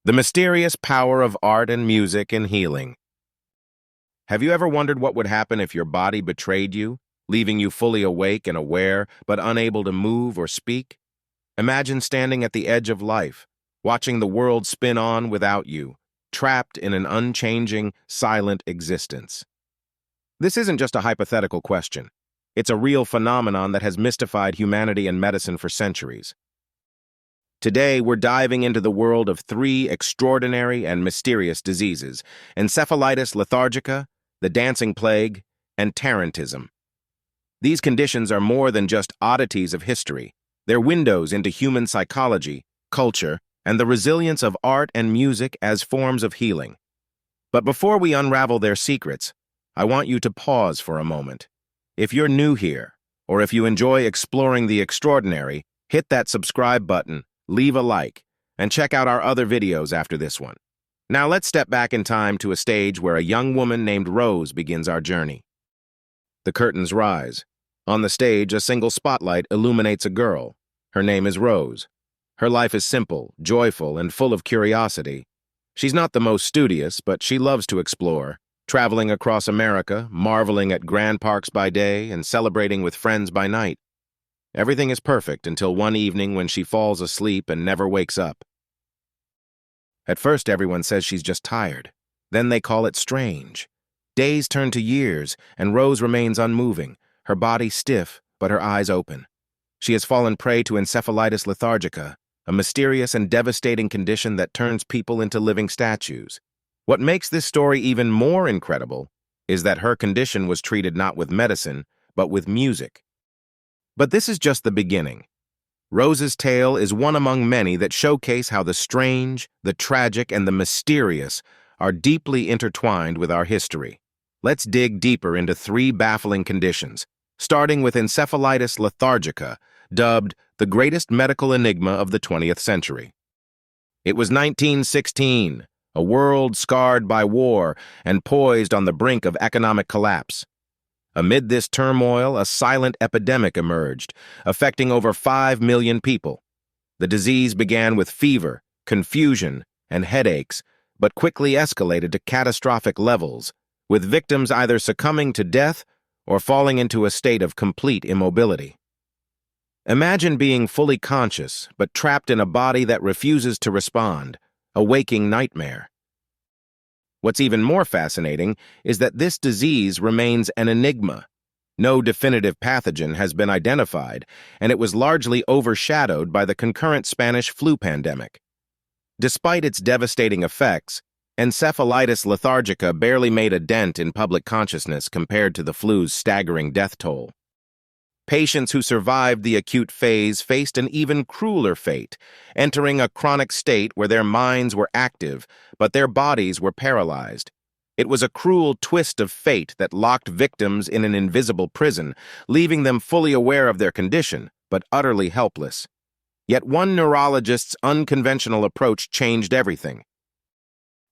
The mysterious power of art and music in healing. Have you ever wondered what would happen if your body betrayed you, leaving you fully awake and aware, but unable to move or speak? Imagine standing at the edge of life, watching the world spin on without you, trapped in an unchanging, silent existence. This isn't just a hypothetical question. It's a real phenomenon that has mystified humanity and medicine for centuries. Today, we're diving into the world of three extraordinary and mysterious diseases: encephalitis lethargica, the dancing plague, and tarantism. These conditions are more than just oddities of history. They're windows into human psychology, culture, and the resilience of art and music as forms of healing. But before we unravel their secrets, I want you to pause for a moment. If you're new here, or if you enjoy exploring the extraordinary, hit that subscribe button, leave a like, and check out our other videos after this one. Now let's step back in time to a stage where a young woman named Rose begins our journey. The curtains rise. On the stage, a single spotlight illuminates a girl. Her name is Rose. Her life is simple, joyful, and full of curiosity. She's not the most studious, but she loves to explore, traveling across America, marveling at grand parks by day, and celebrating with friends by night. Everything is perfect until one evening when she falls asleep and never wakes up. At first, everyone says she's just tired. Then they call it strange. Days turn to years, and Rose remains unmoving, her body stiff, but her eyes open. She has fallen prey to encephalitis lethargica, a mysterious and devastating condition that turns people into living statues. What makes this story even more incredible is that her condition was treated not with medicine, but with music. But this is just the beginning. Rose's tale is one among many that showcase how the strange, the tragic, and the mysterious are deeply intertwined with our history. Let's dig deeper into three baffling conditions, starting with encephalitis lethargica, dubbed the greatest medical enigma of the 20th century. It was 1916, a world scarred by war and poised on the brink of economic collapse. Amid this turmoil, a silent epidemic emerged, affecting over 5 million people. The disease began with fever, confusion, and headaches, but quickly escalated to catastrophic levels, with victims either succumbing to death or falling into a state of complete immobility. Imagine being fully conscious, but trapped in a body that refuses to respond, a waking nightmare. What's even more fascinating is that this disease remains an enigma. No definitive pathogen has been identified, and it was largely overshadowed by the concurrent Spanish flu pandemic. Despite its devastating effects, encephalitis lethargica barely made a dent in public consciousness compared to the flu's staggering death toll. Patients who survived the acute phase faced an even crueler fate, entering a chronic state where their minds were active, but their bodies were paralyzed. It was a cruel twist of fate that locked victims in an invisible prison, leaving them fully aware of their condition, but utterly helpless. Yet one neurologist's unconventional approach changed everything.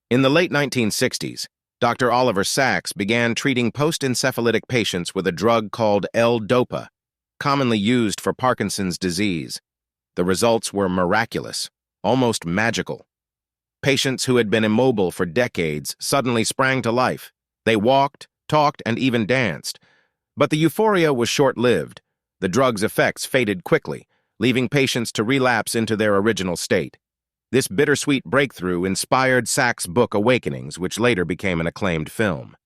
In the late 1960s, Dr. Oliver Sacks began treating post-encephalitic patients with a drug called L-DOPA, commonly used for Parkinson's disease. The results were miraculous, almost magical. Patients who had been immobile for decades suddenly sprang to life. They walked, talked, and even danced. But the euphoria was short-lived. The drug's effects faded quickly, leaving patients to relapse into their original state. This bittersweet breakthrough inspired Sacks' book Awakenings, which later became an acclaimed film.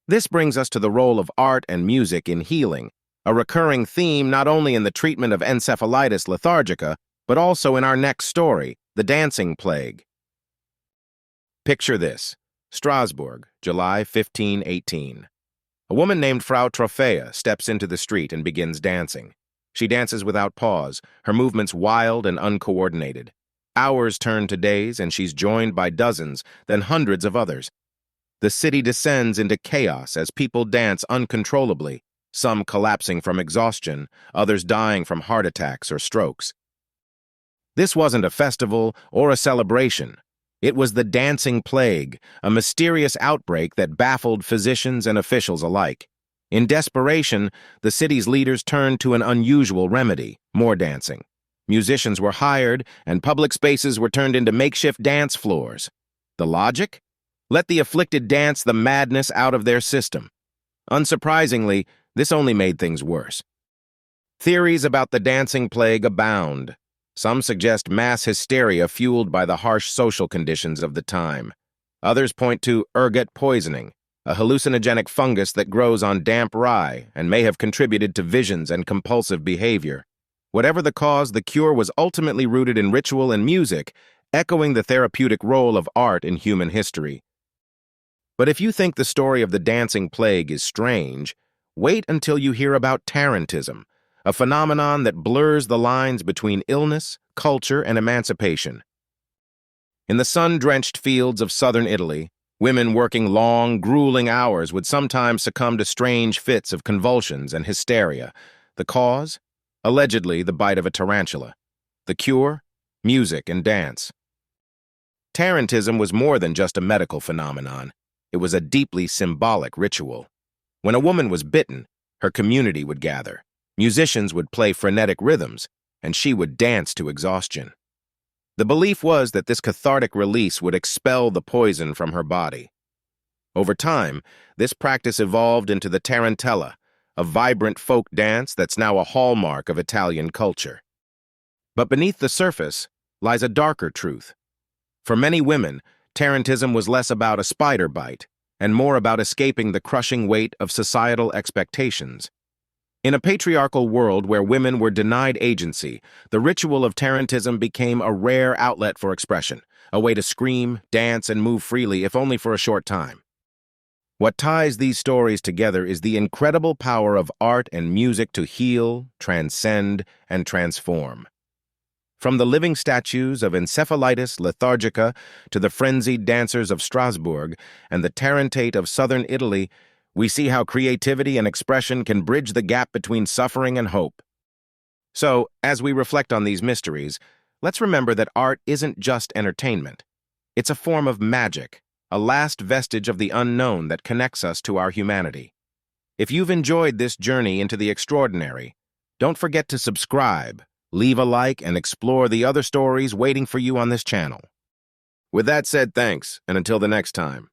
This brings us to the role of art and music in healing, a recurring theme not only in the treatment of encephalitis lethargica, but also in our next story, the dancing plague. Picture this: Strasbourg, July 1518. A woman named Frau Trophea steps into the street and begins dancing. She dances without pause, her movements wild and uncoordinated. Hours turn to days, and she's joined by dozens, then hundreds of others. The city descends into chaos as people dance uncontrollably, some collapsing from exhaustion, others dying from heart attacks or strokes. This wasn't a festival or a celebration. It was the dancing plague, a mysterious outbreak that baffled physicians and officials alike. In desperation, the city's leaders turned to an unusual remedy: more dancing. Musicians were hired, and public spaces were turned into makeshift dance floors. The logic? Let the afflicted dance the madness out of their system. Unsurprisingly, this only made things worse. Theories about the dancing plague abound. Some suggest mass hysteria fueled by the harsh social conditions of the time. Others point to ergot poisoning, a hallucinogenic fungus that grows on damp rye and may have contributed to visions and compulsive behavior. Whatever the cause, the cure was ultimately rooted in ritual and music, echoing the therapeutic role of art in human history. But if you think the story of the dancing plague is strange, wait until you hear about tarantism, a phenomenon that blurs the lines between illness, culture, and emancipation. In the sun-drenched fields of southern Italy, women working long, grueling hours would sometimes succumb to strange fits of convulsions and hysteria. The cause? Allegedly, the bite of a tarantula. The cure? Music and dance. Tarantism was more than just a medical phenomenon. It was a deeply symbolic ritual. When a woman was bitten, her community would gather. Musicians would play frenetic rhythms, and she would dance to exhaustion. The belief was that this cathartic release would expel the poison from her body. Over time, this practice evolved into the tarantella, a vibrant folk dance that's now a hallmark of Italian culture. But beneath the surface lies a darker truth. For many women, tarantism was less about a spider bite and more about escaping the crushing weight of societal expectations. In a patriarchal world where women were denied agency, the ritual of tarantism became a rare outlet for expression, a way to scream, dance, and move freely, if only for a short time. What ties these stories together is the incredible power of art and music to heal, transcend, and transform. From the living statues of Encephalitis lethargica to the frenzied dancers of Strasbourg and the tarantate of southern Italy, we see how creativity and expression can bridge the gap between suffering and hope. So, as we reflect on these mysteries, let's remember that art isn't just entertainment. It's a form of magic, a last vestige of the unknown that connects us to our humanity. If you've enjoyed this journey into the extraordinary, don't forget to subscribe, leave a like, and explore the other stories waiting for you on this channel. With that said, thanks, and until the next time.